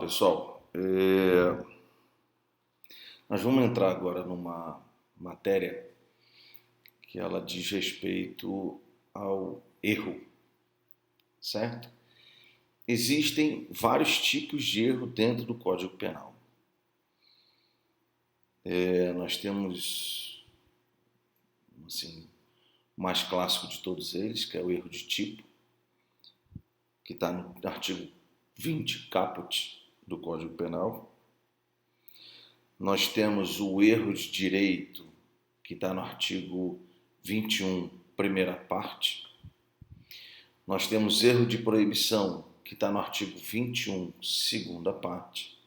pessoal. Nós vamos entrar agora numa matéria que ela diz respeito ao erro, certo? Existem vários tipos de erro dentro do Código Penal. Nós temos, assim, o mais clássico de todos eles, que é o erro de tipo, que está no artigo 20, caput do Código Penal. Nós temos o erro de direito, que está no artigo 21, primeira parte. Nós temos erro de proibição, que está no artigo 21, segunda parte.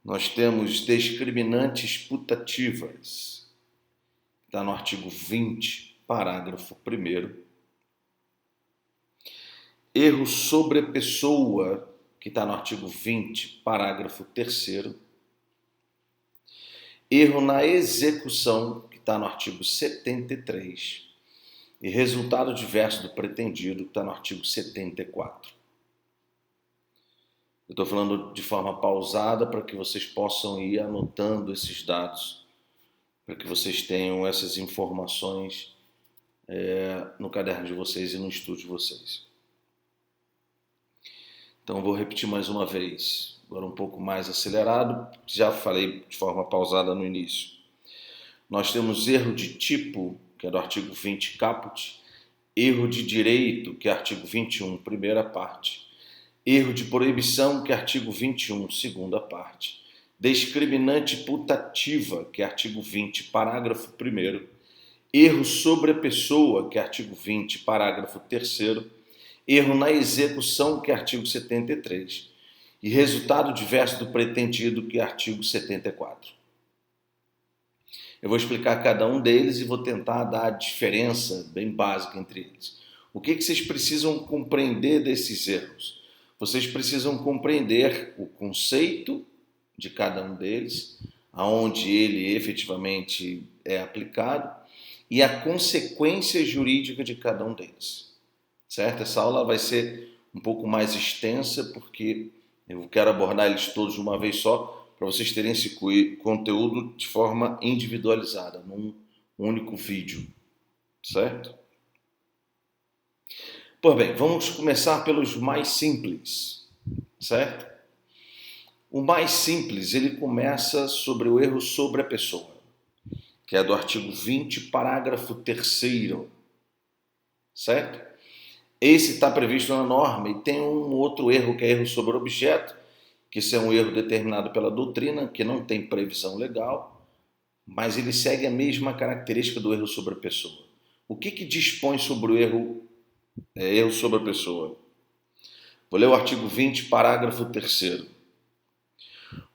Nós temos discriminantes putativas, que está no artigo 20, parágrafo 1º. Erro sobre a pessoa, que está no artigo 20, parágrafo 3º. Erro na execução, que está no artigo 73. E resultado diverso do pretendido, que está no artigo 74. Eu estou falando de forma pausada para que vocês possam ir anotando esses dados, para que vocês tenham essas informações no caderno de vocês e no estudo de vocês. Então, eu vou repetir mais uma vez, agora um pouco mais acelerado, já falei de forma pausada no início. Nós temos erro de tipo, que é do artigo 20, caput, erro de direito, que é artigo 21, primeira parte, erro de proibição, que é artigo 21, segunda parte, discriminante putativa, que é artigo 20, parágrafo 1º, erro sobre a pessoa, que é artigo 20, parágrafo 3º, erro na execução, que é artigo 73, e resultado diverso do pretendido, que é artigo 74. Eu vou explicar cada um deles e vou tentar dar a diferença bem básica entre eles. O que vocês precisam compreender desses erros? Vocês precisam compreender o conceito de cada um deles, aonde ele efetivamente é aplicado, e a consequência jurídica de cada um deles. Certo? Essa aula vai ser um pouco mais extensa, porque eu quero abordar eles todos de uma vez só, para vocês terem esse conteúdo de forma individualizada, num único vídeo, certo? Pois bem, vamos começar pelos mais simples, certo? O mais simples, ele começa sobre o erro sobre a pessoa, que é do artigo 20, parágrafo 3º, certo? Esse está previsto na norma e tem um outro erro, que é erro sobre objeto, que esse é um erro determinado pela doutrina, que não tem previsão legal, mas ele segue a mesma característica do erro sobre a pessoa. O que dispõe sobre o erro sobre a pessoa? Vou ler o artigo 20, parágrafo 3º.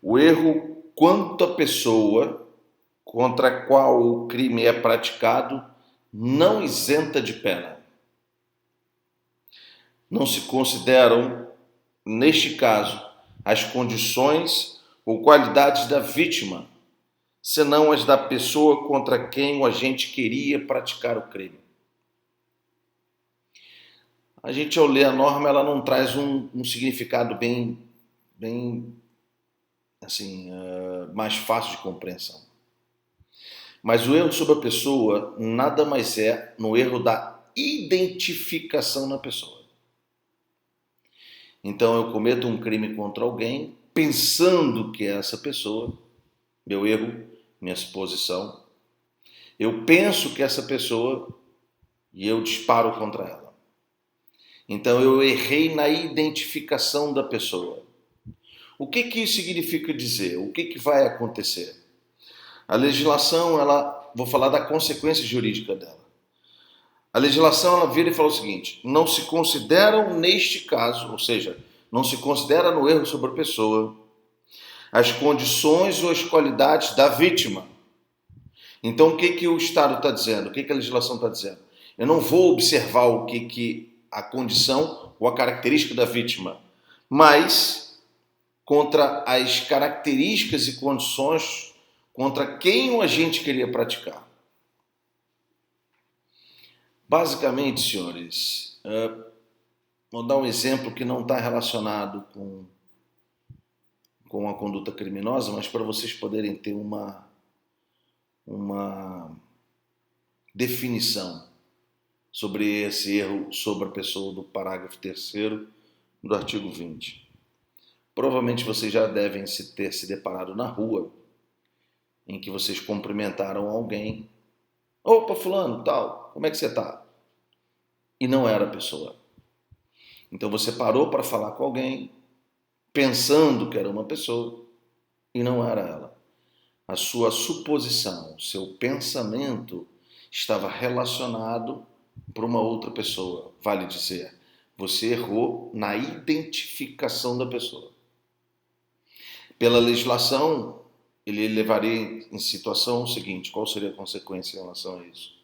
O erro quanto à pessoa contra a qual o crime é praticado não isenta de pena. Não se consideram, neste caso, as condições ou qualidades da vítima, senão as da pessoa contra quem o agente queria praticar o crime. A gente, ao ler a norma, ela não traz um significado bem assim, mais fácil de compreensão. Mas o erro sobre a pessoa nada mais é no erro da identificação na pessoa. Então, eu cometo um crime contra alguém, pensando que é essa pessoa, meu erro, minha suposição. Eu penso que é essa pessoa e eu disparo contra ela. Então, eu errei na identificação da pessoa. O que isso significa dizer? O que vai acontecer? A legislação, vou falar da consequência jurídica dela. A legislação, ela vira e fala o seguinte: não se consideram neste caso, ou seja, não se considera no erro sobre a pessoa, as condições ou as qualidades da vítima. Então, o que o Estado está dizendo? O que a legislação está dizendo? Eu não vou observar o que a condição ou a característica da vítima, mas contra as características e condições contra quem o agente queria praticar. Basicamente, senhores, vou dar um exemplo que não está relacionado com a conduta criminosa, mas para vocês poderem ter uma definição sobre esse erro sobre a pessoa do parágrafo 3º do artigo 20. Provavelmente vocês já devem ter se deparado na rua em que vocês cumprimentaram alguém. Opa, fulano, tal, como é que você está? E não era a pessoa. Então você parou para falar com alguém, pensando que era uma pessoa, e não era ela. A sua suposição, o seu pensamento estava relacionado para uma outra pessoa. Vale dizer, você errou na identificação da pessoa. Pela legislação, ele levaria em situação o seguinte: qual seria a consequência em relação a isso?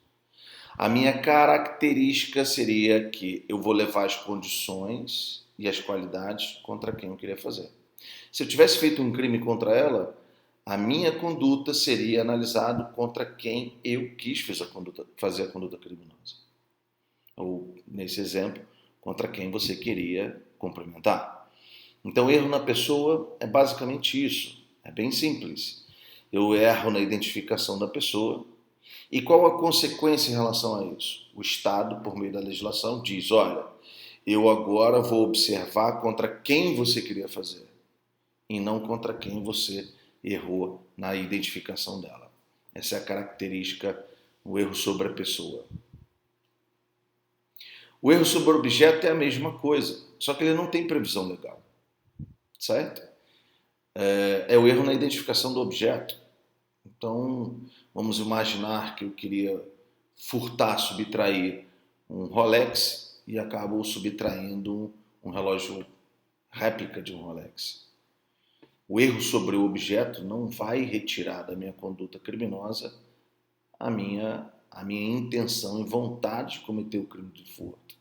A minha característica seria que eu vou levar as condições e as qualidades contra quem eu queria fazer. Se eu tivesse feito um crime contra ela, a minha conduta seria analisada contra quem eu quis fazer a conduta criminosa. Ou, nesse exemplo, contra quem você queria cumprimentar. Então, erro na pessoa é basicamente isso. É bem simples. Eu erro na identificação da pessoa. E qual a consequência em relação a isso? O Estado, por meio da legislação, diz: olha, eu agora vou observar contra quem você queria fazer e não contra quem você errou na identificação dela. Essa é a característica, o erro sobre a pessoa. O erro sobre o objeto é a mesma coisa, só que ele não tem previsão legal, certo? É o erro na identificação do objeto. Então, vamos imaginar que eu queria furtar, subtrair um Rolex e acabo subtraindo um relógio réplica de um Rolex. O erro sobre o objeto não vai retirar da minha conduta criminosa a minha intenção e vontade de cometer o crime de furto.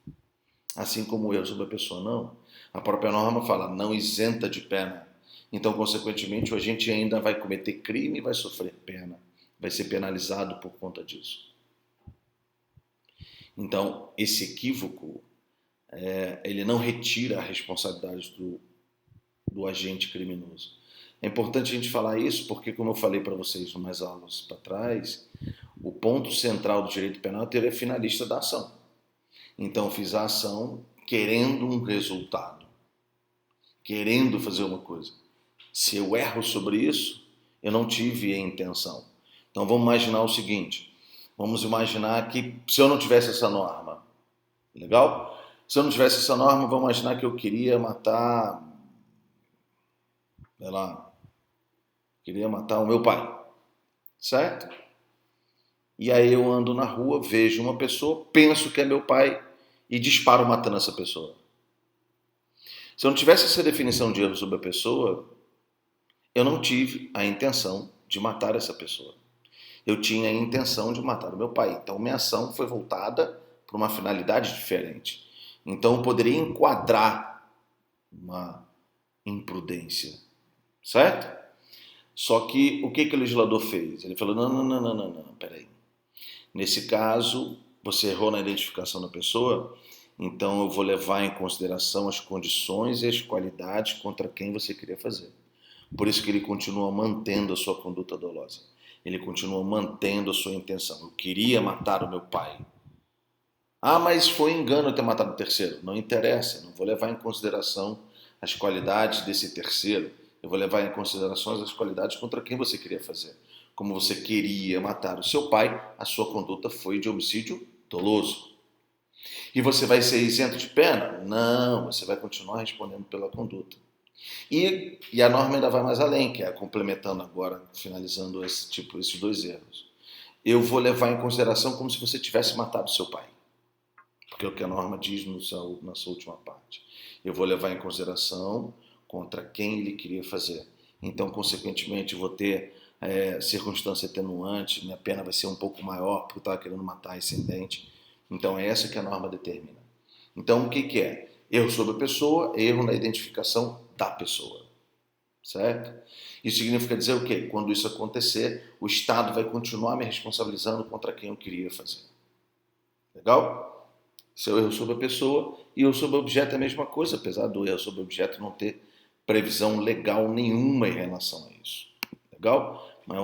Assim como o erro sobre a pessoa não. A própria norma fala, não isenta de pena. Então, consequentemente, o agente ainda vai cometer crime e vai sofrer pena. Vai ser penalizado por conta disso. Então, esse equívoco, ele não retira a responsabilidade do agente criminoso. É importante a gente falar isso porque, como eu falei para vocês umas aulas para trás, o ponto central do direito penal é ter a finalista da ação. Então, eu fiz a ação querendo um resultado, querendo fazer uma coisa. Se eu erro sobre isso, eu não tive a intenção. Então, vamos imaginar o seguinte. Vamos imaginar que se eu não tivesse essa norma, legal? Se eu não tivesse essa norma, vamos imaginar que eu queria matar, queria matar o meu pai, certo? E aí eu ando na rua, vejo uma pessoa, penso que é meu pai e disparo matando essa pessoa. Se eu não tivesse essa definição de erro sobre a pessoa, eu não tive a intenção de matar essa pessoa. Eu tinha a intenção de matar o meu pai. Então, minha ação foi voltada para uma finalidade diferente. Então, eu poderia enquadrar uma imprudência, certo? Só que o que o legislador fez? Ele falou, não, peraí. Nesse caso, você errou na identificação da pessoa, então eu vou levar em consideração as condições e as qualidades contra quem você queria fazer. Por isso que ele continua mantendo a sua conduta dolosa. Ele continua mantendo a sua intenção. Eu queria matar o meu pai. Ah, mas foi engano ter matado o terceiro. Não interessa, não vou levar em consideração as qualidades desse terceiro. Eu vou levar em consideração as qualidades contra quem você queria fazer. Como você queria matar o seu pai, a sua conduta foi de homicídio doloso. E você vai ser isento de pena? Não, você vai continuar respondendo pela conduta. E a norma ainda vai mais além, que é complementando agora, finalizando esses dois erros. Eu vou levar em consideração como se você tivesse matado seu pai. Porque é o que a norma diz na sua última parte. Eu vou levar em consideração contra quem ele queria fazer. Então, consequentemente, vou ter circunstância atenuante, minha pena vai ser um pouco maior porque eu estava querendo matar ascendente. Então, é essa que a norma determina. Então, o que é? Erro sobre a pessoa, erro na identificação da pessoa, certo? Isso significa dizer o quê? Quando isso acontecer, o Estado vai continuar me responsabilizando contra quem eu queria fazer. Legal? Esse é o erro sobre a pessoa e o erro sobre o objeto é a mesma coisa, apesar do erro sobre o objeto não ter previsão legal nenhuma em relação a isso. Legal? É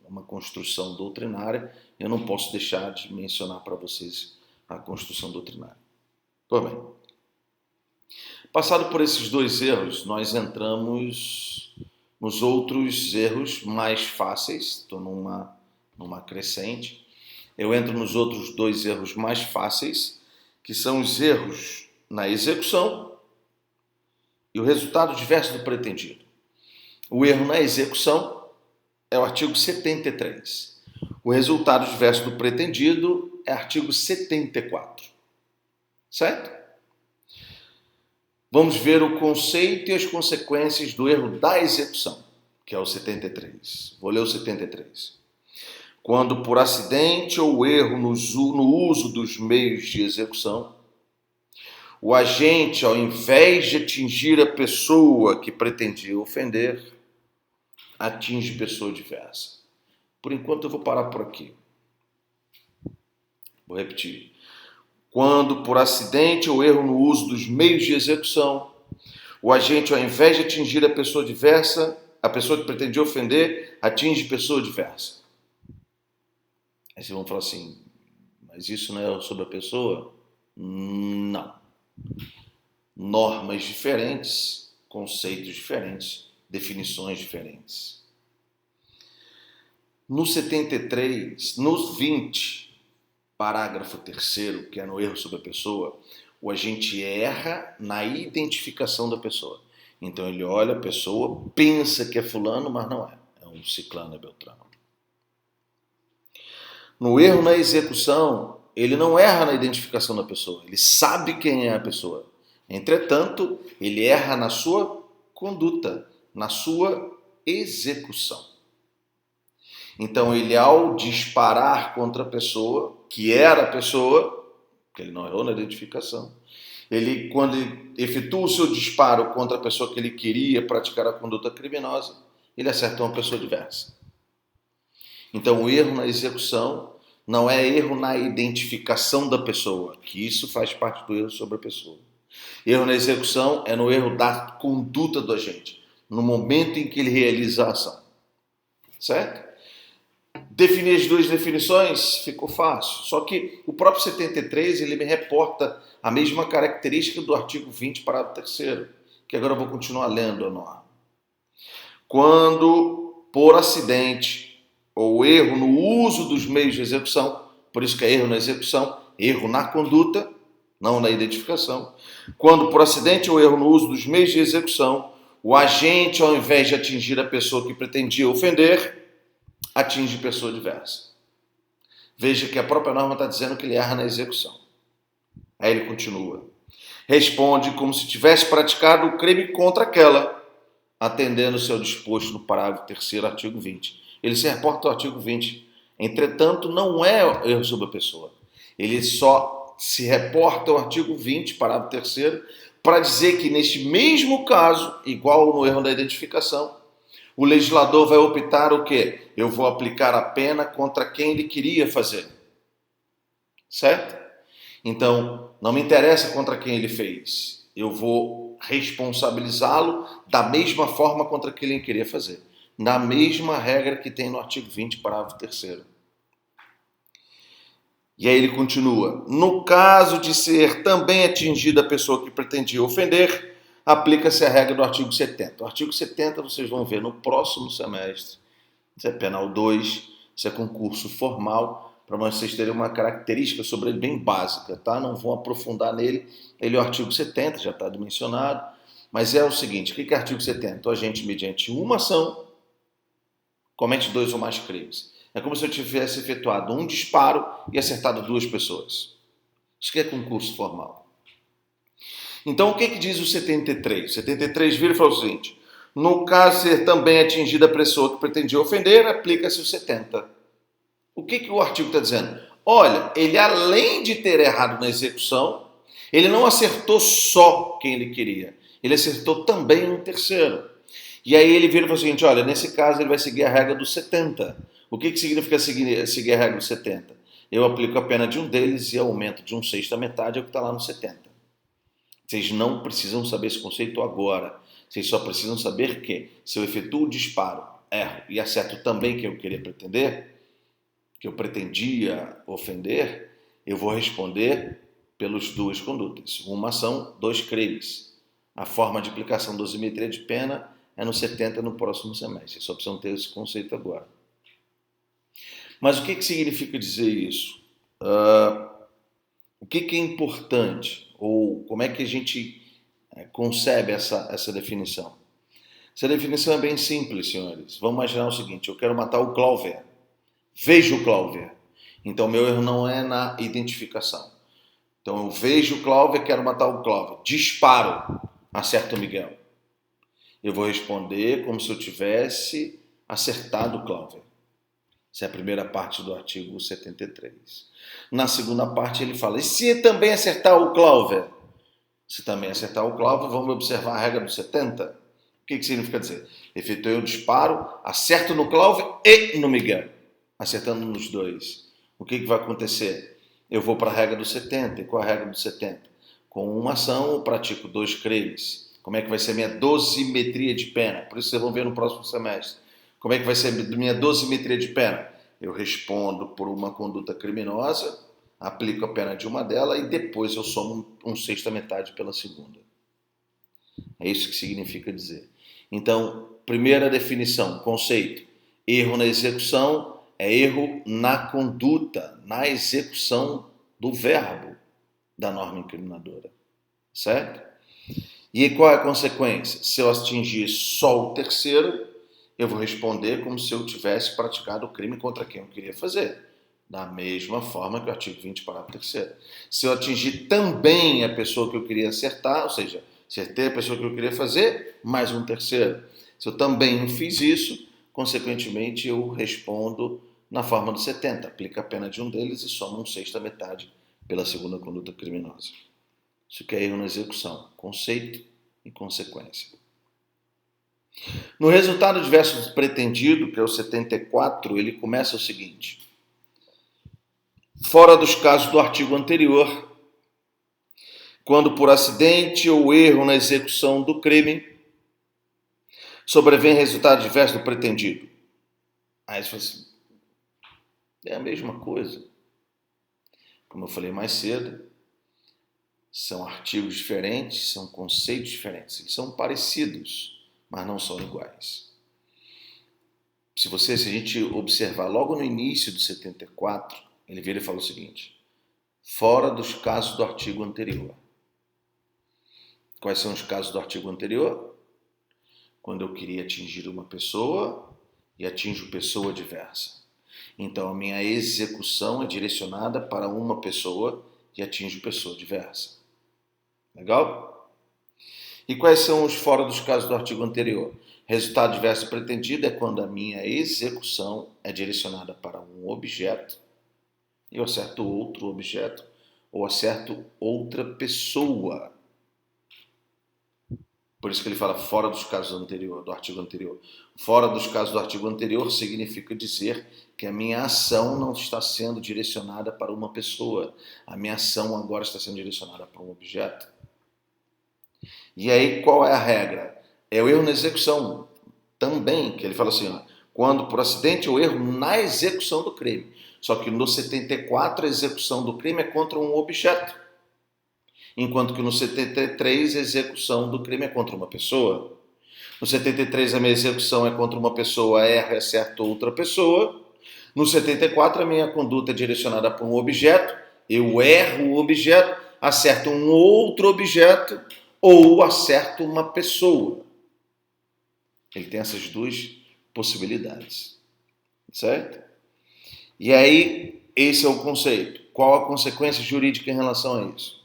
uma construção doutrinária. Eu não posso deixar de mencionar para vocês a construção doutrinária. Pois bem. Passado por esses dois erros, nós entramos nos outros erros mais fáceis. Estou numa crescente. Eu entro nos outros dois erros mais fáceis, que são os erros na execução e o resultado diverso do pretendido. O erro na execução é o artigo 73. O resultado diverso do pretendido é artigo 74. Certo? Vamos ver o conceito e as consequências do erro da execução, que é o 73. Vou ler o 73. Quando por acidente ou erro no uso dos meios de execução, o agente, ao invés de atingir a pessoa que pretendia ofender, atinge pessoa diversa. Por enquanto eu vou parar por aqui. Vou repetir. Quando por acidente ou erro no uso dos meios de execução, o agente, ao invés de atingir a pessoa diversa, a pessoa que pretendia ofender, atinge pessoa diversa. Aí vocês vão falar assim, mas isso não é sobre a pessoa? Não. Normas diferentes, conceitos diferentes, definições diferentes. No 73, no 20, parágrafo 3º, que é no erro sobre a pessoa, o agente erra na identificação da pessoa. Então ele olha a pessoa, pensa que é fulano, mas não é. É um ciclano, é beltrano. No erro na execução, ele não erra na identificação da pessoa, ele sabe quem é a pessoa. Entretanto, ele erra na sua conduta, na sua execução. Então, ele, ao disparar contra a pessoa, que era a pessoa, que ele não errou na identificação, ele, quando ele efetua o seu disparo contra a pessoa que ele queria praticar a conduta criminosa, ele acertou uma pessoa diversa. Então, o erro na execução não é erro na identificação da pessoa, que isso faz parte do erro sobre a pessoa. Erro na execução é no erro da conduta do agente, no momento em que ele realiza a ação. Certo? Definir as duas definições ficou fácil, só que o próprio 73 ele me reporta a mesma característica do artigo 20, parágrafo 3º, que agora eu vou continuar lendo a norma. Quando, por acidente ou erro no uso dos meios de execução, por isso que é erro na execução, erro na conduta, não na identificação. Quando, por acidente ou erro no uso dos meios de execução, o agente, ao invés de atingir a pessoa que pretendia ofender, atinge pessoa diversa. Veja que a própria norma está dizendo que ele erra na execução. Aí ele continua. Responde como se tivesse praticado o crime contra aquela, atendendo o seu disposto no parágrafo 3º, artigo 20. Ele se reporta ao artigo 20. Entretanto, não é erro sobre a pessoa. Ele só se reporta ao artigo 20, parágrafo 3º, para dizer que neste mesmo caso, igual no erro da identificação, o legislador vai optar o quê? Eu vou aplicar a pena contra quem ele queria fazer. Certo? Então, não me interessa contra quem ele fez. Eu vou responsabilizá-lo da mesma forma contra quem ele queria fazer. Na mesma regra que tem no artigo 20, parágrafo 3º. E aí ele continua. No caso de ser também atingida a pessoa que pretendia ofender, aplica-se a regra do artigo 70. O artigo 70 vocês vão ver no próximo semestre. Isso é penal 2, isso é concurso formal, para vocês terem uma característica sobre ele bem básica, tá? Não vou aprofundar nele. Ele é o artigo 70, já está mencionado. Mas é o seguinte, o que é o artigo 70? O agente, mediante uma ação, comete 2 ou mais crimes. É como se eu tivesse efetuado um disparo e acertado 2 pessoas. Isso que é concurso formal. Então, o que diz o 73? O 73 vira e fala o seguinte: no caso de ser também atingida a pessoa que pretendia ofender, aplica-se o 70. O que o artigo está dizendo? Olha, ele além de ter errado na execução, ele não acertou só quem ele queria, ele acertou também um terceiro. E aí ele vira e fala o seguinte: olha, nesse caso ele vai seguir a regra do 70. O que significa seguir a regra do 70? Eu aplico a pena de um deles e aumento de 1/6 da metade, é o que está lá no 70. Vocês não precisam saber esse conceito agora. Vocês só precisam saber que, se eu efetuo o disparo, erro e acerto também que eu queria pretender, que eu pretendia ofender, eu vou responder pelas duas condutas. Uma ação, dois crimes. A forma de aplicação da dosimetria de pena é no 70 no próximo semestre. Vocês só precisam ter esse conceito agora. Mas o que significa dizer isso? O que é importante? Ou como é que a gente concebe essa definição? Essa definição é bem simples, senhores. Vamos imaginar o seguinte: eu quero matar o Clover. Vejo o Clover. Então, meu erro não é na identificação. Então, eu vejo o Clover, quero matar o Clover. Disparo, acerto o Miguel. Eu vou responder como se eu tivesse acertado o Clover. Essa é a primeira parte do artigo 73. Na segunda parte, ele fala: e se também acertar o Clover? Se também acertar o Clover, vamos observar a regra do 70. O que significa dizer? Efetuei o disparo, acerto no Clover e no Miguel. Acertando nos dois. O que vai acontecer? Eu vou para a regra do 70. E qual é a regra do 70? Com uma ação, eu pratico dois crimes. Como é que vai ser minha dosimetria de pena? Por isso vocês vão ver no próximo semestre. Como é que vai ser minha dosimetria de pena? Eu respondo por uma conduta criminosa, aplico a pena de uma delas e depois eu somo um sexta metade pela segunda. É isso que significa dizer. Então, primeira definição, conceito: erro na execução é erro na conduta, na execução do verbo da norma incriminadora. Certo? E qual é a consequência? Se eu atingir só o terceiro, eu vou responder como se eu tivesse praticado o crime contra quem eu queria fazer. Da mesma forma que o artigo 20, parágrafo 3º. Se eu atingir também a pessoa que eu queria acertar, ou seja, acertei a pessoa que eu queria fazer, mais um terceiro. Se eu também fiz isso, consequentemente eu respondo na forma do 70. Aplica a pena de um deles e soma um sexta metade pela segunda conduta criminosa. Isso que é erro na execução, conceito e consequência. No resultado adverso pretendido, que é o 74, ele começa o seguinte: fora dos casos do artigo anterior, quando por acidente ou erro na execução do crime sobrevém resultado adverso do pretendido. Aí você fala assim, é a mesma coisa. Como eu falei mais cedo, são artigos diferentes, são conceitos diferentes. Eles são parecidos, mas não são iguais. Se a gente observar logo no início do 74, ele vira e fala o seguinte: fora dos casos do artigo anterior. Quais são os casos do artigo anterior? Quando eu queria atingir uma pessoa e atinjo pessoa diversa. Então, a minha execução é direcionada para uma pessoa e atinjo pessoa diversa. Legal? E quais são os fora dos casos do artigo anterior? Resultado diverso pretendido é quando a minha execução é direcionada para um objeto e eu acerto outro objeto ou acerto outra pessoa. Por isso que ele fala fora dos casos do artigo anterior. Fora dos casos do artigo anterior significa dizer que a minha ação não está sendo direcionada para uma pessoa. A minha ação agora está sendo direcionada para um objeto. E aí, qual é a regra? É o erro na execução também, que ele fala assim, ó, quando por acidente ou erro na execução do crime. Só que no 74 a execução do crime é contra um objeto. Enquanto que no 73 a execução do crime é contra uma pessoa. No 73 a minha execução é contra uma pessoa, erro e acerto outra pessoa. No 74 a minha conduta é direcionada para um objeto, eu erro o objeto, acerto um outro objeto ou acerto uma pessoa. Ele tem essas duas possibilidades, certo? E aí, esse é o conceito. Qual a consequência jurídica em relação a isso?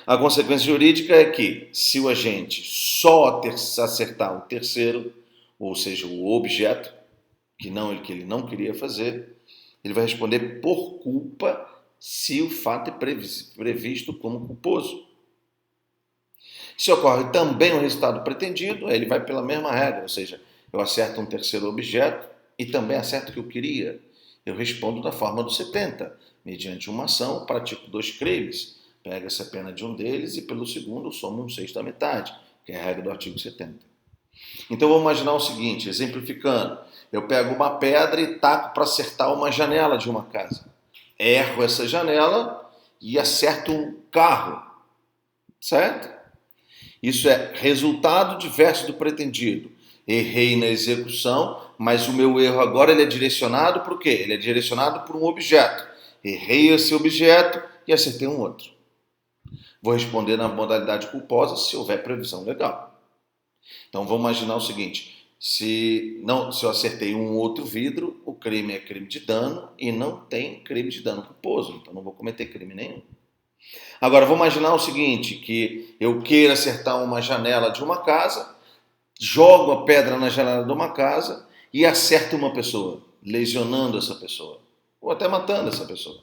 A consequência jurídica é que, se o agente só acertar o terceiro, ou seja, o objeto, que ele não queria fazer, ele vai responder por culpa se o fato é previsto como culposo. Se ocorre também o resultado pretendido, ele vai pela mesma regra, ou seja, eu acerto um terceiro objeto e também acerto o que eu queria. Eu respondo da forma do 70. Mediante uma ação, pratico dois crimes. Pega-se a pena de um deles e pelo segundo soma um sexto da metade, que é a regra do artigo 70. Então vamos imaginar o seguinte, exemplificando. Eu pego uma pedra e taco para acertar uma janela de uma casa. Erro essa janela e acerto um carro, certo? Isso é resultado diverso do pretendido. Errei na execução, mas o meu erro agora ele é direcionado para o quê? Ele é direcionado para um objeto. Errei esse objeto e acertei um outro. Vou responder na modalidade culposa se houver previsão legal. Então vamos imaginar o seguinte, se eu acertei um outro vidro, o crime é crime de dano e não tem crime de dano culposo, então não vou cometer crime nenhum. Agora vamos imaginar o seguinte, que eu queira acertar uma janela de uma casa, jogo a pedra na janela de uma casa e acerto uma pessoa, lesionando essa pessoa, ou até matando essa pessoa,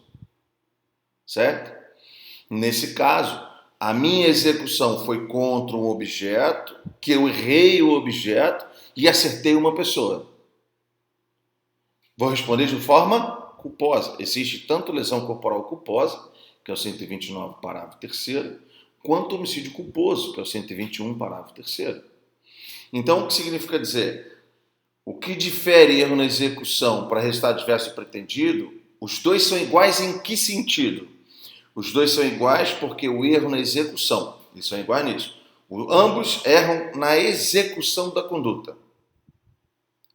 certo? Nesse caso, a minha execução foi contra um objeto, que eu errei o objeto e acertei uma pessoa. Vou responder de forma culposa. Existe tanto lesão corporal culposa, que é o 129, parágrafo 3º, quanto homicídio culposo, que é o 121, parágrafo 3º. Então, o que significa dizer? O que difere erro na execução para resultado diverso e pretendido, os dois são iguais em que sentido? Os dois são iguais porque o erro na execução, eles são iguais nisso. Ambos erram na execução da conduta.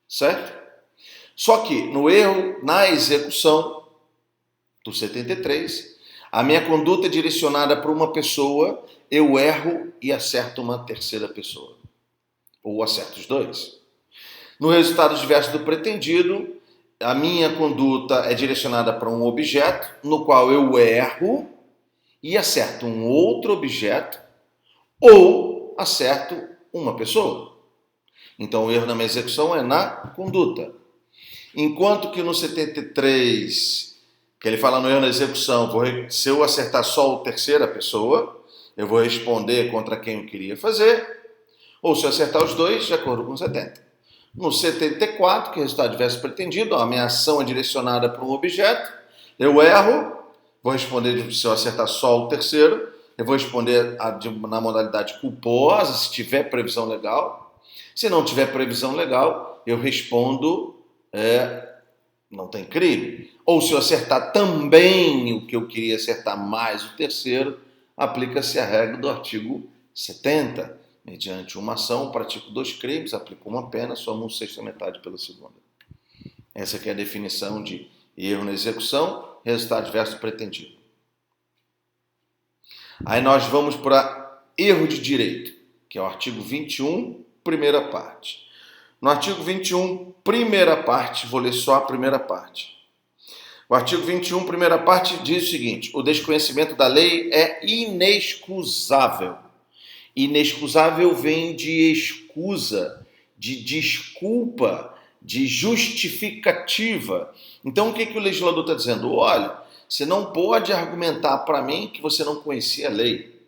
Certo? Só que no erro na execução do 73, a minha conduta é direcionada para uma pessoa, eu erro e acerto uma terceira pessoa. Ou acerto os dois. No resultado diverso do pretendido, a minha conduta é direcionada para um objeto, no qual eu erro e acerto um outro objeto ou acerto uma pessoa. Então, o erro na minha execução é na conduta. Enquanto que no 73, que ele fala no erro na execução, se eu acertar só a terceira pessoa, eu vou responder contra quem eu queria fazer, ou se eu acertar os dois, de acordo com o 70. No 74, que é resultado diverso pretendido, a minha ação é direcionada para um objeto, eu erro, vou responder se eu acertar só o terceiro, eu vou responder na modalidade culposa, se tiver previsão legal. Se não tiver previsão legal, eu respondo, não tem crime. Ou se eu acertar também o que eu queria acertar mais o terceiro, aplica-se a regra do artigo 70. Mediante uma ação, pratico 2 crimes, aplico uma pena, somo um sexto da metade pela segunda. Essa aqui é a definição de erro na execução, resultado diverso pretendido. Aí nós vamos para erro de direito, que é o artigo 21, primeira parte. No artigo 21, primeira parte, vou ler só a primeira parte. O artigo 21, primeira parte, diz o seguinte: o desconhecimento da lei é inexcusável. Inexcusável vem de excusa, de desculpa, de justificativa. Então, o que o legislador está dizendo? Olha, você não pode argumentar para mim que você não conhecia a lei.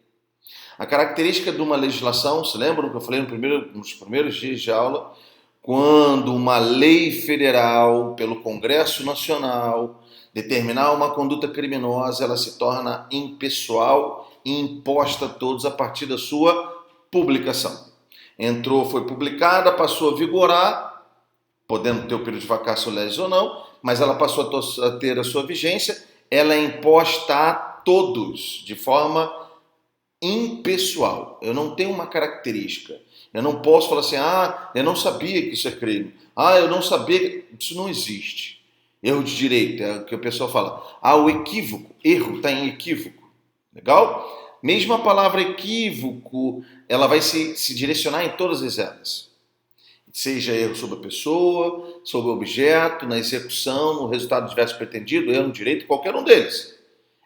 A característica de uma legislação, se lembram que eu falei nos primeiros dias de aula, quando uma lei federal, pelo Congresso Nacional, determinar uma conduta criminosa, ela se torna impessoal e imposta a todos a partir da sua publicação. Foi publicada, passou a vigorar, podendo ter o período de vacatio legis ou não, mas ela passou a ter a sua vigência, ela é imposta a todos, de forma impessoal. Eu não tenho uma característica. Eu não posso falar assim, eu não sabia que isso é crime. Eu não sabia. Isso não existe. Erro de direito, é o que o pessoal fala. O equívoco, erro está em equívoco. Legal? Mesmo a palavra equívoco, ela vai se direcionar em todas as elas. Seja erro sobre a pessoa, sobre o objeto, na execução, no resultado diverso pretendido, erro no direito, qualquer um deles.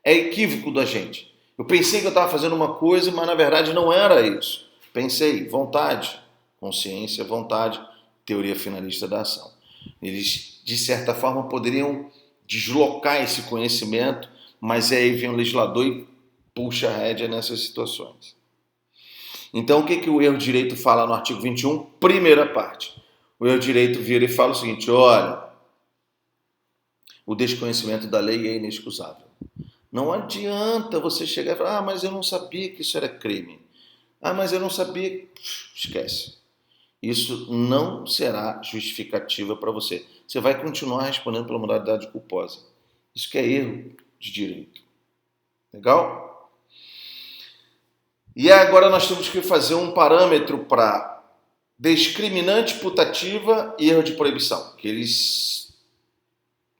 É equívoco da gente. Eu pensei que eu estava fazendo uma coisa, mas na verdade não era isso. Pensei, vontade, consciência, vontade, teoria finalista da ação. Eles, de certa forma, poderiam deslocar esse conhecimento, mas aí vem o legislador e puxa a rédea nessas situações. Então, o que o erro de direito fala no artigo 21, primeira parte? O erro de direito vira e fala o seguinte: olha, o desconhecimento da lei é inexcusável. Não adianta você chegar e falar, mas eu não sabia que isso era crime. Mas eu não sabia. Esquece. Isso não será justificativa para você. Você vai continuar respondendo pela modalidade culposa. Isso que é erro de direito. Legal? E agora nós temos que fazer um parâmetro para discriminante putativa e erro de proibição, que eles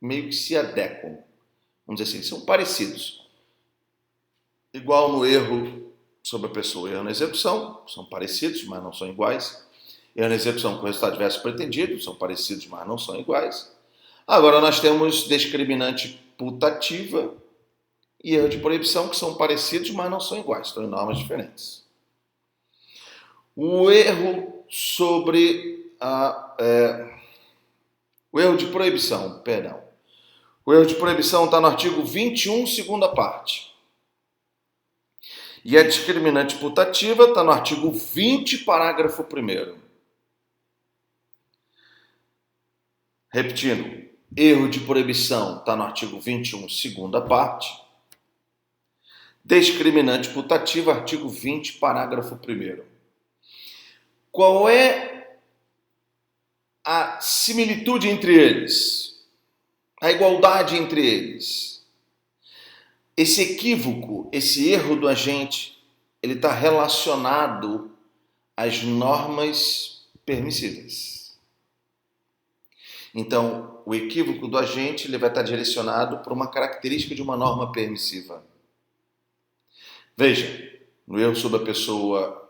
meio que se adequam. Vamos dizer assim, são parecidos. Igual no erro sobre a pessoa, erro na execução, são parecidos, mas não são iguais. Erro na execução com resultado diverso pretendido, são parecidos, mas não são iguais. Agora nós temos discriminante putativa e erro de proibição, que são parecidos, mas não são iguais, estão em normas diferentes. O erro sobre o erro de proibição, perdão. O erro de proibição está no artigo 21, segunda parte. E a discriminante putativa está no artigo 20, parágrafo 1º. Repetindo, erro de proibição está no artigo 21, segunda parte. Discriminante putativa, artigo 20, parágrafo 1º. Qual é a similitude entre eles? A igualdade entre eles? Esse equívoco, esse erro do agente, ele está relacionado às normas permissíveis. Então, o equívoco do agente ele vai estar direcionado por uma característica de uma norma permissiva. Veja, no erro sobre a pessoa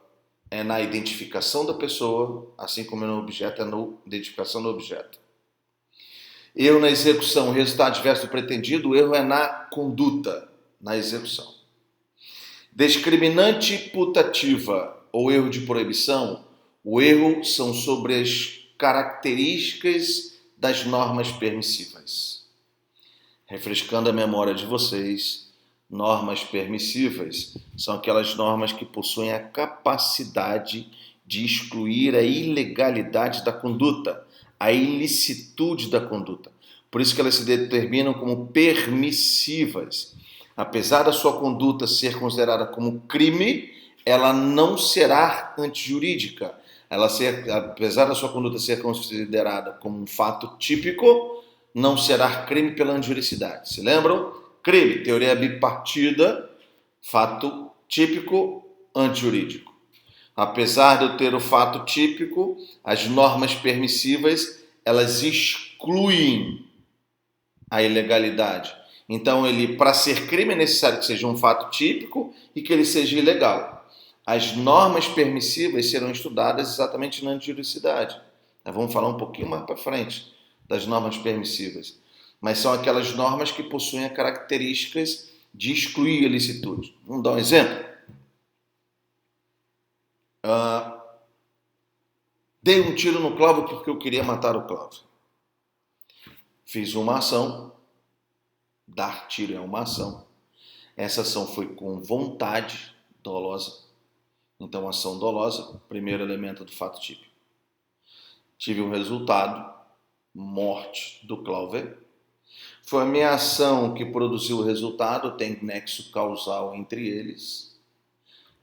é na identificação da pessoa, assim como no objeto é na identificação do objeto. Erro na execução, resultado diverso do pretendido, o erro é na conduta, na execução. Discriminante putativa ou erro de proibição, o erro são sobre as características das normas permissivas. Refrescando a memória de vocês, normas permissivas são aquelas normas que possuem a capacidade de excluir a ilegalidade da conduta, a ilicitude da conduta. Por isso que elas se determinam como permissivas. Apesar da sua conduta ser considerada como crime, ela não será antijurídica. Apesar da sua conduta ser considerada como um fato típico, não será crime pela antijuridicidade. Se lembram? Crime, teoria bipartida, fato típico, antijurídico. Apesar de eu ter o fato típico, as normas permissivas, elas excluem a ilegalidade. Então, para ser crime é necessário que seja um fato típico e que ele seja ilegal. As normas permissivas serão estudadas exatamente na antijuridicidade. Nós vamos falar um pouquinho mais para frente das normas permissivas. Mas são aquelas normas que possuem as características de excluir a ilicitude. Vamos dar um exemplo? Dei um tiro no Cláudio porque eu queria matar o Cláudio. Fiz uma ação. Dar tiro é uma ação. Essa ação foi com vontade dolosa. Então, ação dolosa, primeiro elemento do fato típico. Tive um resultado, morte do Cláudio. Foi a minha ação que produziu o resultado, tem nexo causal entre eles.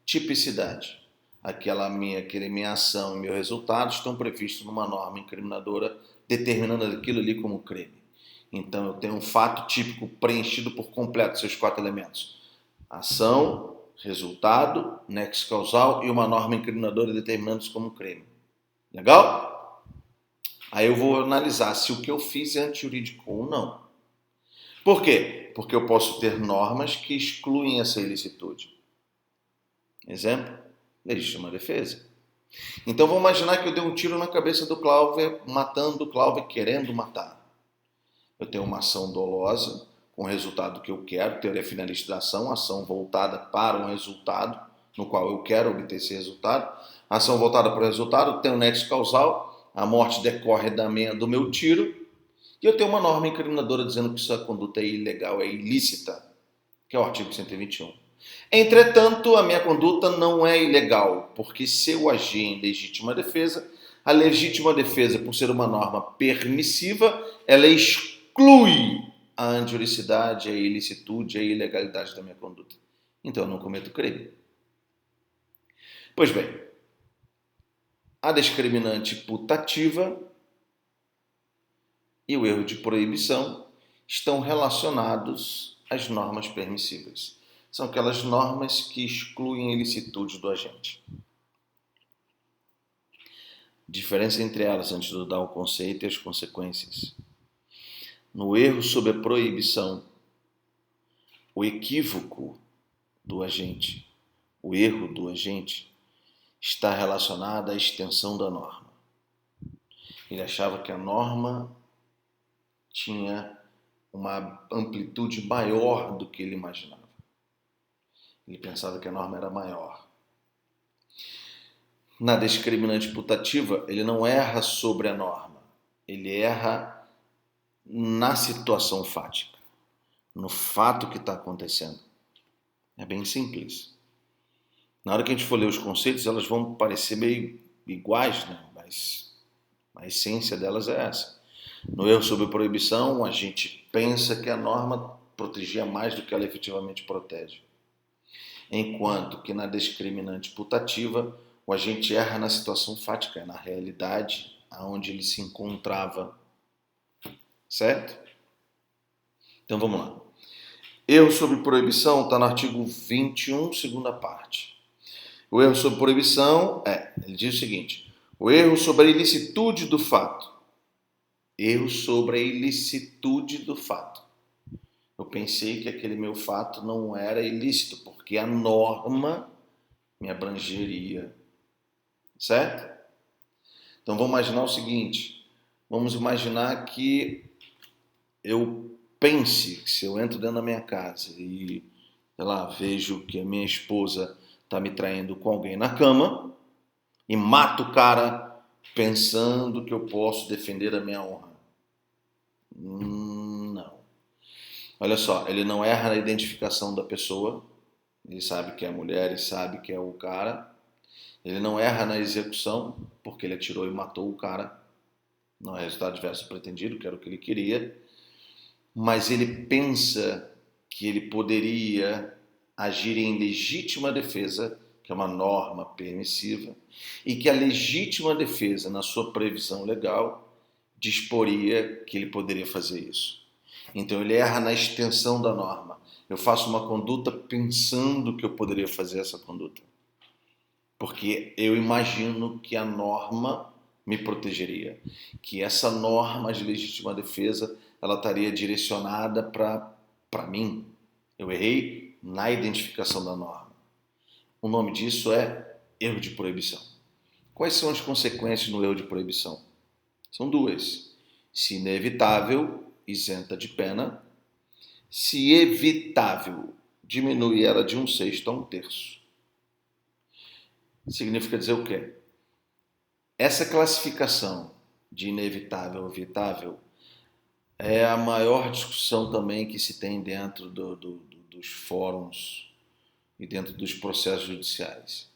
Tipicidade. Aquela minha ação e meu resultado estão previstos numa norma incriminadora determinando aquilo ali como crime. Então, eu tenho um fato típico preenchido por completo, seus 4 elementos. Ação, resultado, nexo causal e uma norma incriminadora determinando isso como crime. Legal? Aí eu vou analisar se o que eu fiz é antijurídico ou não. Por quê? Porque eu posso ter normas que excluem essa ilicitude. Exemplo, legítima defesa. Então, vamos imaginar que eu dei um tiro na cabeça do Cláudio, matando o Cláudio, querendo matar. Eu tenho uma ação dolosa, com o resultado que eu quero, teoria finalista da ação, ação voltada para um resultado, no qual eu quero obter esse resultado. Ação voltada para o resultado, tem um nexo causal, a morte decorre do meu tiro, e eu tenho uma norma incriminadora dizendo que essa conduta é ilegal, é ilícita, que é o artigo 121. Entretanto, a minha conduta não é ilegal, porque se eu agir em legítima defesa, a legítima defesa, por ser uma norma permissiva, ela exclui a angiolicidade, a ilicitude, a ilegalidade da minha conduta. Então eu não cometo crime. Pois bem, a discriminante putativa e o erro de proibição estão relacionados às normas permissivas. São aquelas normas que excluem a ilicitude do agente. Diferença entre elas, antes de eu dar o conceito e as consequências. No erro sob a proibição, o equívoco do agente, o erro do agente, está relacionado à extensão da norma. Ele achava que a norma tinha uma amplitude maior do que ele imaginava. Ele pensava que a norma era maior. Na discriminante putativa, ele não erra sobre a norma, ele erra na situação fática, no fato que está acontecendo. É bem simples. Na hora que a gente for ler os conceitos, elas vão parecer meio iguais, né? Mas a essência delas é essa. No erro sobre proibição, a gente pensa que a norma protegia mais do que ela efetivamente protege. Enquanto que na discriminante putativa, o agente erra na situação fática, na realidade onde ele se encontrava. Certo? Então vamos lá. Erro sobre proibição está no artigo 21, segunda parte. O erro sobre proibição ele diz o seguinte: o erro sobre a ilicitude do fato. Erro sobre a ilicitude do fato. Eu pensei que aquele meu fato não era ilícito, porque a norma me abrangeria. Certo? Então vamos imaginar o seguinte: vamos imaginar que eu pense que se eu entro dentro da minha casa e, sei lá, vejo que a minha esposa está me traindo com alguém na cama e mato o cara pensando que eu posso defender a minha honra. Não. Olha só, ele não erra na identificação da pessoa, ele sabe que é a mulher, ele sabe que é o cara. Ele não erra na execução, porque ele atirou e matou o cara. Não é resultado adverso pretendido, que era o que ele queria. Mas ele pensa que ele poderia agir em legítima defesa, que é uma norma permissiva, e que a legítima defesa, na sua previsão legal, disporia que ele poderia fazer isso. Então ele erra na extensão da norma. Eu faço uma conduta pensando que eu poderia fazer essa conduta, porque eu imagino que a norma me protegeria, que essa norma de legítima defesa ela estaria direcionada para mim. Eu errei na identificação da norma. O nome disso é erro de proibição. Quais são as consequências no erro de proibição? São duas. Se inevitável, isenta de pena. Se evitável, diminui ela de 1/6 a 1/3. Significa dizer o quê? Essa classificação de inevitável ou evitável é a maior discussão também que se tem dentro dos fóruns e dentro dos processos judiciais.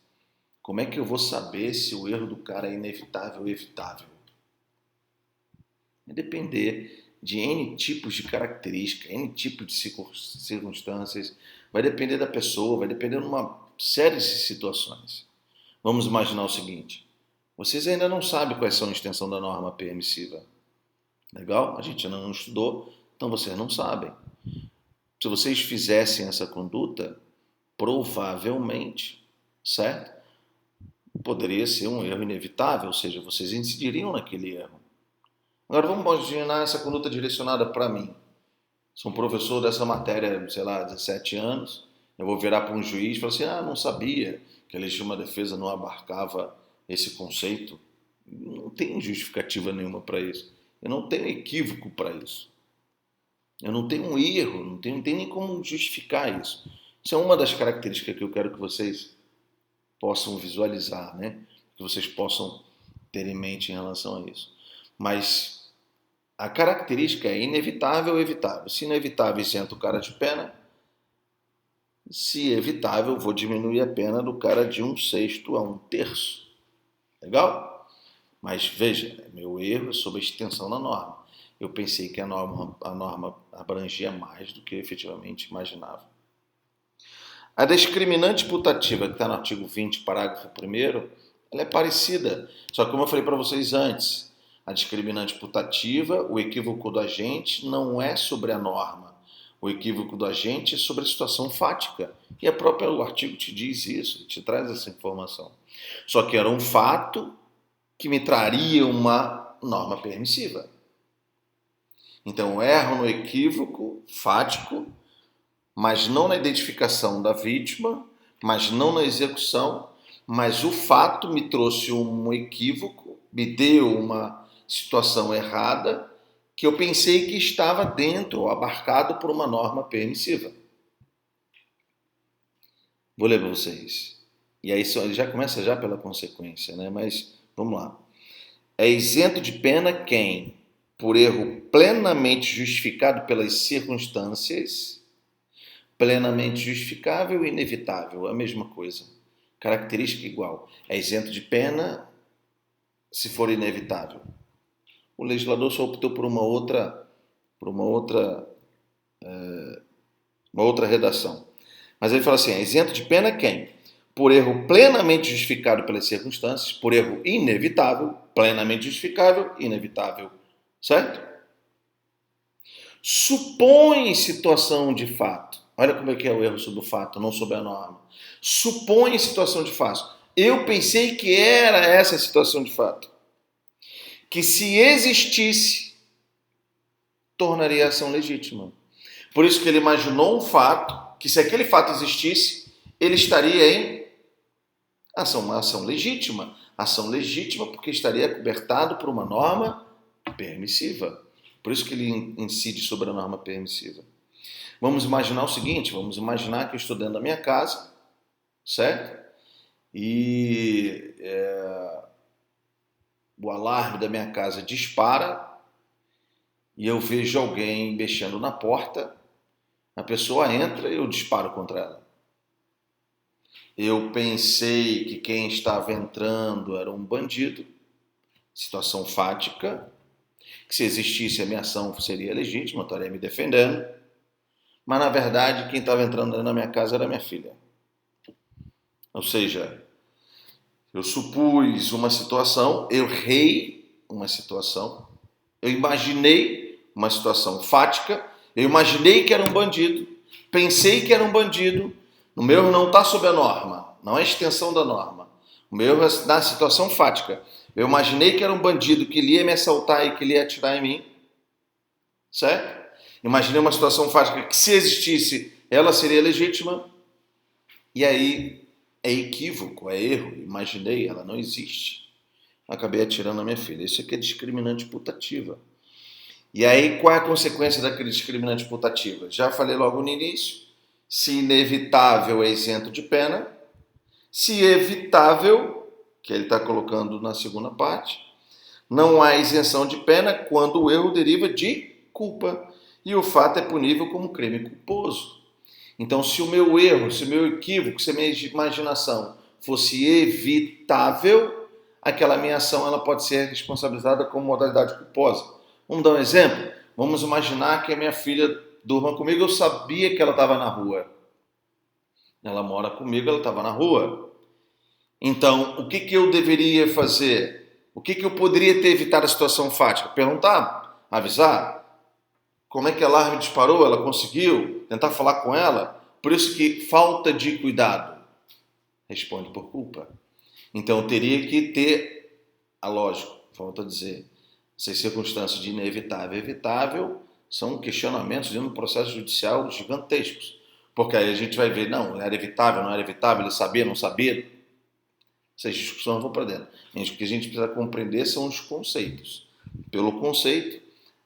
Como é que eu vou saber se o erro do cara é inevitável ou evitável? Vai depender de N tipos de características, N tipos de circunstâncias, vai depender da pessoa, vai depender de uma série de situações. Vamos imaginar o seguinte: vocês ainda não sabem quais são a extensão da norma permissiva. Legal? A gente ainda não estudou, então vocês não sabem. Se vocês fizessem essa conduta, provavelmente, certo? Poderia ser um erro inevitável, ou seja, vocês incidiriam naquele erro. Agora vamos imaginar essa conduta direcionada para mim. Sou um professor dessa matéria, sei lá, 17 anos, eu vou virar para um juiz e falar assim: não sabia que a legítima defesa não abarcava esse conceito. Não tem justificativa nenhuma para isso. Eu não tenho equívoco para isso. Eu não tenho um erro, não tem nem como justificar isso. Isso é uma das características que eu quero que vocês possam visualizar, né? Que vocês possam ter em mente em relação a isso. Mas a característica é inevitável ou evitável. Se inevitável, isento o cara de pena. Se evitável, vou diminuir a pena do cara de 1/6 a 1/3. Legal? Mas veja, meu erro é sobre a extensão da norma. eu pensei que a norma abrangia mais do que eu efetivamente imaginava. A discriminante putativa, que está no artigo 20, parágrafo 1º, ela é parecida. Só que, como eu falei para vocês antes, a discriminante putativa, o equívoco do agente não é sobre a norma. O equívoco do agente é sobre a situação fática. E o artigo te diz isso, te traz essa informação. Só que era um fato que me traria uma norma permissiva. Então, eu erro no equívoco fático, mas não na identificação da vítima, mas não na execução, mas o fato me trouxe um equívoco, me deu uma situação errada, que eu pensei que estava dentro, ou abarcado por uma norma permissiva. Vou ler para vocês. E aí já começa já pela consequência, né? Mas vamos lá. É isento de pena quem, por erro plenamente justificado pelas circunstâncias, plenamente justificável e inevitável, a mesma coisa, característica igual. É isento de pena se for inevitável. O legislador só optou por uma outra redação. Mas ele fala assim, é isento de pena quem? Por erro plenamente justificado pelas circunstâncias, por erro inevitável, plenamente justificável, inevitável. Certo? Supõe situação de fato. Olha como é que é o erro sobre o fato, não sobre a norma. Supõe situação de fato. Eu pensei que era essa situação de fato. Que se existisse, tornaria a ação legítima. Por isso que ele imaginou um fato, que se aquele fato existisse, ele estaria em ação legítima. Ação legítima porque estaria cobertado por uma norma permissiva. Por isso que ele incide sobre a norma permissiva. Vamos imaginar o seguinte, vamos imaginar que eu estou dentro da minha casa, certo? E o alarme da minha casa dispara e eu vejo alguém mexendo na porta, a pessoa entra e eu disparo contra ela. Eu pensei que quem estava entrando era um bandido, situação fática, que se existisse a minha ação seria legítima, eu estaria me defendendo, mas na verdade quem estava entrando na minha casa era minha filha. Ou seja, eu supus uma situação, eu errei uma situação, eu imaginei uma situação fática, eu imaginei que era um bandido, pensei que era um bandido, o meu erro não está sob a norma, não é extensão da norma, o meu erro é na situação fática. Eu imaginei que era um bandido que ele ia me assaltar e que ele ia atirar em mim, certo? Imaginei uma situação fática que se existisse, ela seria legítima, e aí é equívoco, é erro, imaginei, ela não existe. Acabei atirando na minha filha. Isso aqui é discriminante putativa. E aí, qual é a consequência daquele discriminante putativa? Já falei logo no início. Se inevitável é isento de pena. Se evitável, que ele está colocando na segunda parte, não há isenção de pena quando o erro deriva de culpa. E o fato é punível como crime culposo. Então, se o meu erro, se o meu equívoco, se a minha imaginação fosse evitável, aquela minha ação ela pode ser responsabilizada como modalidade culposa. Vamos dar um exemplo? Vamos imaginar que a minha filha durma comigo, eu sabia que ela estava na rua. Ela mora comigo, ela estava na rua. Então, o que eu deveria fazer? O que eu poderia ter evitado a situação fática? Perguntar? Avisar? Como é que ela alarme disparou? Ela conseguiu? Tentar falar com ela? Por isso que falta de cuidado responde por culpa. Então, eu teria que ter a lógica, volto a dizer, essas circunstâncias de inevitável e evitável são questionamentos de um processo judicial gigantescos. Porque aí a gente vai ver, não era evitável, não era evitável, ele sabia, não sabia. Essas discussões vão para dentro. O que a gente precisa compreender são os conceitos. Pelo conceito,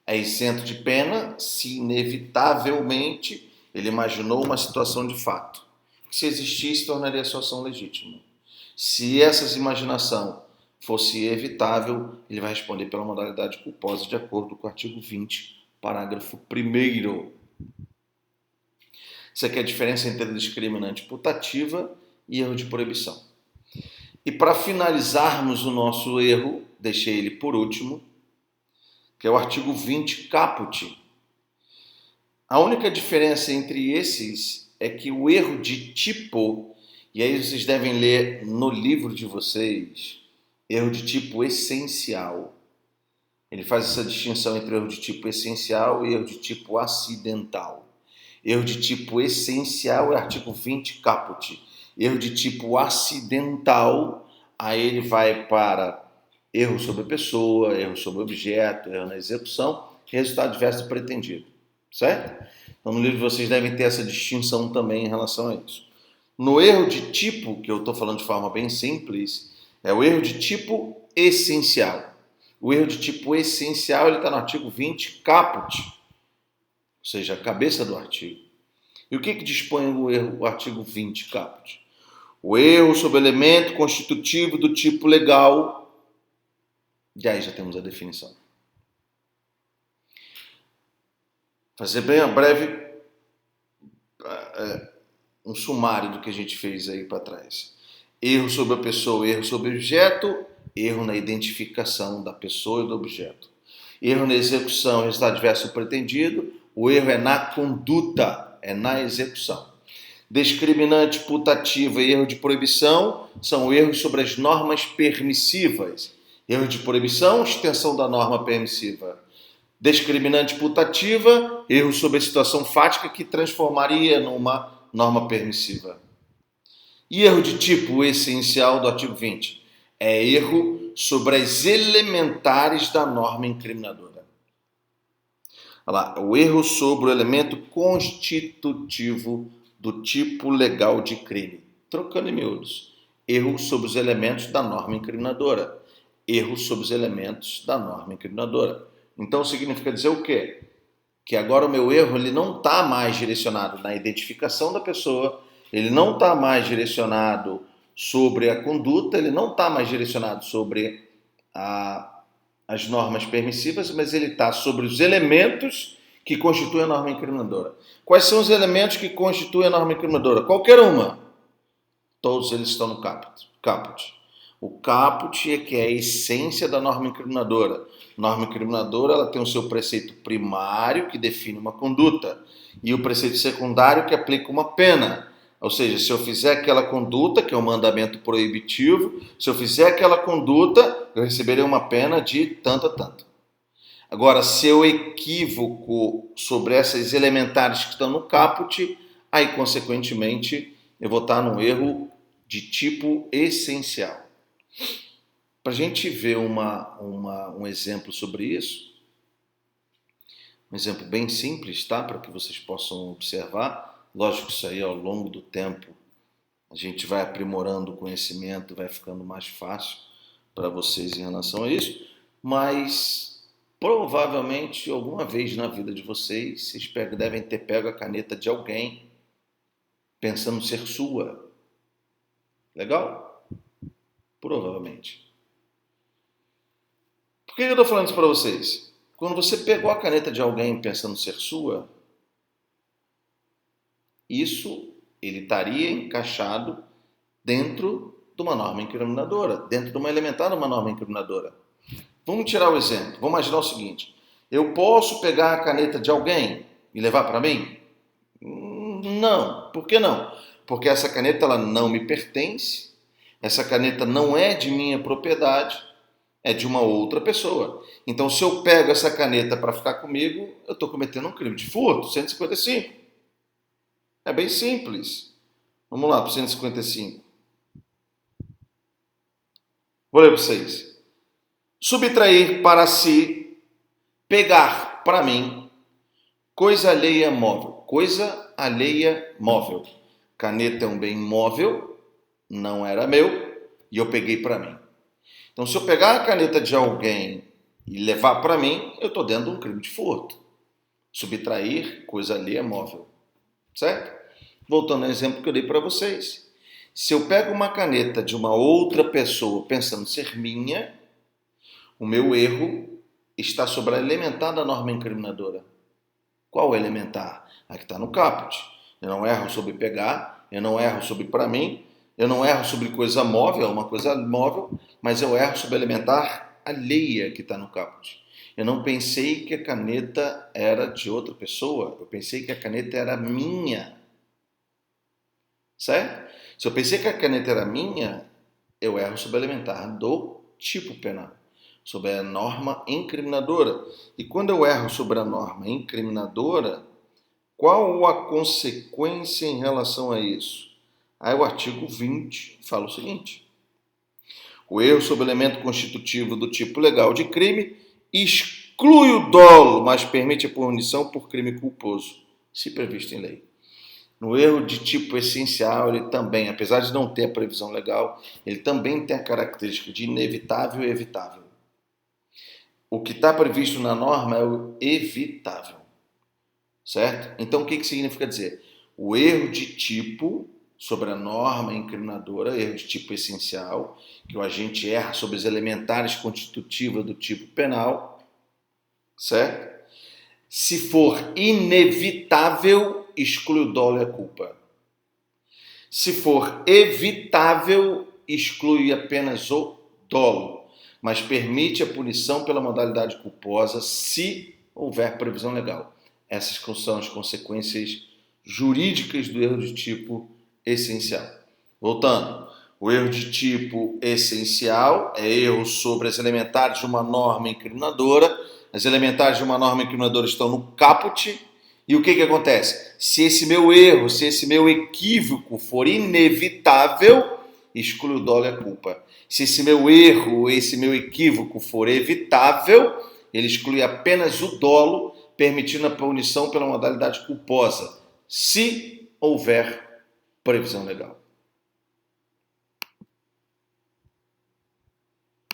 é isento de pena se inevitavelmente ele imaginou uma situação de fato. Que se existisse, tornaria a sua ação legítima. Se essa imaginação fosse evitável, ele vai responder pela modalidade culposa de acordo com o artigo 20, parágrafo 1º. Isso aqui é a diferença entre discriminante putativa e erro de proibição. E para finalizarmos o nosso erro, deixei ele por último, que é o artigo 20 caput. A única diferença entre esses é que o erro de tipo, e aí vocês devem ler no livro de vocês, erro de tipo essencial. Ele faz essa distinção entre erro de tipo essencial e erro de tipo acidental. Erro de tipo essencial é artigo 20 caput. Erro de tipo acidental, aí ele vai para erro sobre a pessoa, erro sobre o objeto, erro na execução, resultado diverso do pretendido. Certo? Então no livro vocês devem ter essa distinção também em relação a isso. No erro de tipo, que eu estou falando de forma bem simples, é o erro de tipo essencial. O erro de tipo essencial está no artigo 20 caput, ou seja, a cabeça do artigo. E o que dispõe o artigo 20 caput? O erro sobre o elemento constitutivo do tipo legal. E aí já temos a definição. Fazer bem a breve um sumário do que a gente fez aí para trás. Erro sobre a pessoa, erro sobre o objeto, erro na identificação da pessoa e do objeto. Erro na execução, resultado diverso pretendido. O erro é na conduta, é na execução. Discriminante putativa e erro de proibição são erros sobre as normas permissivas. Erro de proibição, extensão da norma permissiva. Discriminante putativa, erro sobre a situação fática que transformaria numa norma permissiva. E erro de tipo essencial do artigo 20 é erro sobre as elementares da norma incriminadora. Olha lá, o erro sobre o elemento constitutivo do tipo legal de crime. Trocando em miúdos. Erro sobre os elementos da norma incriminadora. Erro sobre os elementos da norma incriminadora. Então significa dizer o quê? Que agora o meu erro ele não está mais direcionado na identificação da pessoa, ele não está mais direcionado sobre a conduta, ele não está mais direcionado sobre as normas permissivas, mas ele está sobre os elementos que constituem a norma incriminadora. Quais são os elementos que constituem a norma incriminadora? Qualquer uma. Todos eles estão no caput. O caput é que é a essência da norma incriminadora. Norma incriminadora ela tem o seu preceito primário, que define uma conduta, e o preceito secundário, que aplica uma pena. Ou seja, se eu fizer aquela conduta, que é um mandamento proibitivo, se eu fizer aquela conduta, eu receberei uma pena de tanto a tanto. Agora, se eu equívoco sobre essas elementares que estão no caput, aí, consequentemente, eu vou estar num erro de tipo essencial. Para a gente ver um exemplo sobre isso, um exemplo bem simples, tá? Para que vocês possam observar. Lógico que isso aí, ao longo do tempo, a gente vai aprimorando o conhecimento, vai ficando mais fácil para vocês em relação a isso, mas provavelmente alguma vez na vida de vocês, devem ter pego a caneta de alguém pensando ser sua. Legal? Provavelmente. Por que eu estou falando isso para vocês? Quando você pegou a caneta de alguém pensando ser sua, isso ele estaria encaixado dentro de uma norma incriminadora, dentro de uma elementar de uma norma incriminadora. Vamos tirar o exemplo. Vamos imaginar o seguinte. Eu posso pegar a caneta de alguém e levar para mim? Não. Por que não? Porque essa caneta ela não me pertence, essa caneta não é de minha propriedade, é de uma outra pessoa. Então, se eu pego essa caneta para ficar comigo, eu estou cometendo um crime de furto, 155. É bem simples. Vamos lá para o 155. Vou ler para vocês. Subtrair para si, pegar para mim, coisa alheia móvel. Coisa alheia móvel. Caneta é um bem móvel, não era meu, e eu peguei para mim. Então, se eu pegar a caneta de alguém e levar para mim, eu estou dentro de um crime de furto. Subtrair, coisa alheia móvel. Certo? Voltando ao exemplo que eu dei para vocês. Se eu pego uma caneta de uma outra pessoa pensando ser minha, o meu erro está sobre a elementar da norma incriminadora. Qual elementar? A que está no caput. Eu não erro sobre pegar, eu não erro sobre para mim, eu não erro sobre coisa móvel, uma coisa móvel, mas eu erro sobre elementar alheia que está no caput. Eu não pensei que a caneta era de outra pessoa, eu pensei que a caneta era minha. Certo? Se eu pensei que a caneta era minha, eu erro sobre o elementar do tipo penal, sobre a norma incriminadora. E quando eu erro sobre a norma incriminadora, qual a consequência em relação a isso? Aí o artigo 20 fala o seguinte: o erro sobre o elemento constitutivo do tipo legal de crime exclui o dolo, mas permite a punição por crime culposo, se previsto em lei. No erro de tipo essencial, ele também, apesar de não ter a previsão legal, ele também tem a característica de inevitável e evitável. O que está previsto na norma é o evitável, certo? Então, o que significa dizer? O erro de tipo sobre a norma incriminadora, erro de tipo essencial, que o agente erra sobre os elementares constitutivos do tipo penal, certo? Se for inevitável, exclui o dolo e a culpa. Se for evitável, exclui apenas o dolo, mas permite a punição pela modalidade culposa se houver previsão legal. Essas são as consequências jurídicas do erro de tipo essencial. Voltando, o erro de tipo essencial é erro sobre as elementares de uma norma incriminadora. As elementares de uma norma incriminadora estão no caput. E o que acontece? Se esse meu erro, se esse meu equívoco for inevitável, exclui o dolo e a culpa. Se esse meu erro, esse meu equívoco for evitável, ele exclui apenas o dolo, permitindo a punição pela modalidade culposa, se houver previsão legal.